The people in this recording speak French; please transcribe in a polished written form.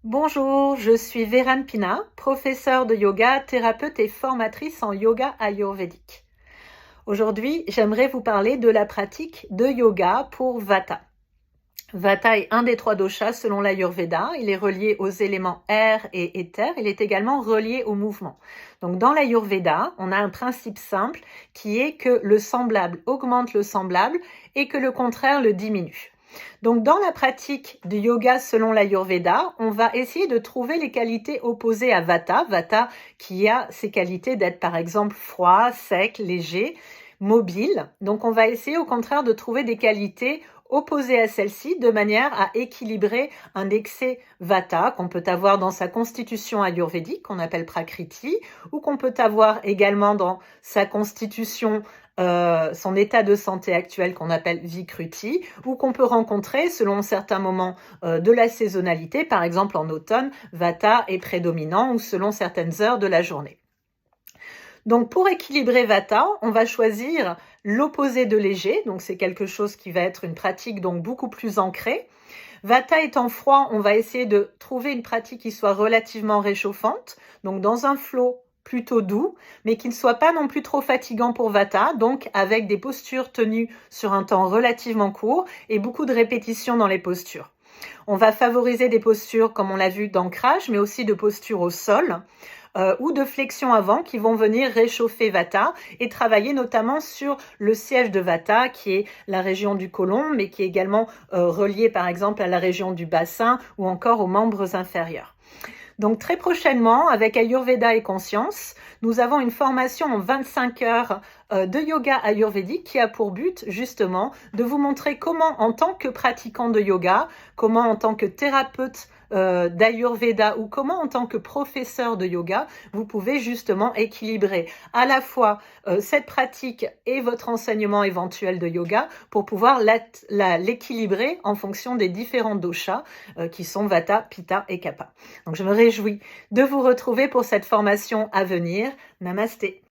Bonjour, je suis Véran Pina, professeure de yoga, thérapeute et formatrice en yoga ayurvédique. Aujourd'hui, j'aimerais vous parler de la pratique de yoga pour Vata. Vata est un des 3 doshas selon l'Ayurveda. Il est relié aux éléments air et éther. Il est également relié au mouvement. Donc dans l'Ayurveda, on a un principe simple qui est que le semblable augmente le semblable et que le contraire le diminue. Donc dans la pratique du yoga selon l'Ayurveda, on va essayer de trouver les qualités opposées à Vata. Vata qui a ses qualités d'être par exemple froid, sec, léger, mobile. Donc on va essayer au contraire de trouver des qualités opposées à celle-ci de manière à équilibrer un excès Vata qu'on peut avoir dans sa constitution ayurvédique, qu'on appelle Prakriti, ou qu'on peut avoir également dans sa constitution, son état de santé actuel qu'on appelle Vikruti, ou qu'on peut rencontrer selon certains moments de la saisonnalité, par exemple en automne, Vata est prédominant ou selon certaines heures de la journée. Donc pour équilibrer Vata, on va choisir l'opposé de léger, donc c'est quelque chose qui va être une pratique donc beaucoup plus ancrée. Vata étant froid, on va essayer de trouver une pratique qui soit relativement réchauffante, donc dans un flow plutôt doux, mais qui ne soit pas non plus trop fatigant pour Vata, donc avec des postures tenues sur un temps relativement court et beaucoup de répétitions dans les postures. On va favoriser des postures, comme on l'a vu, d'ancrage, mais aussi de postures au sol ou de flexion avant qui vont venir réchauffer Vata et travailler notamment sur le siège de Vata qui est la région du côlon, mais qui est également relié par exemple à la région du bassin ou encore aux membres inférieurs. Donc très prochainement, avec Ayurveda et Conscience, nous avons une formation en 25 heures de yoga ayurvédique qui a pour but justement de vous montrer comment en tant que pratiquant de yoga, comment en tant que thérapeute d'Ayurveda ou comment en tant que professeur de yoga, vous pouvez justement équilibrer à la fois cette pratique et votre enseignement éventuel de yoga pour pouvoir l'équilibrer en fonction des différents doshas qui sont Vata, Pitta et Kapha. Donc je me réjouis de vous retrouver pour cette formation à venir. Namasté.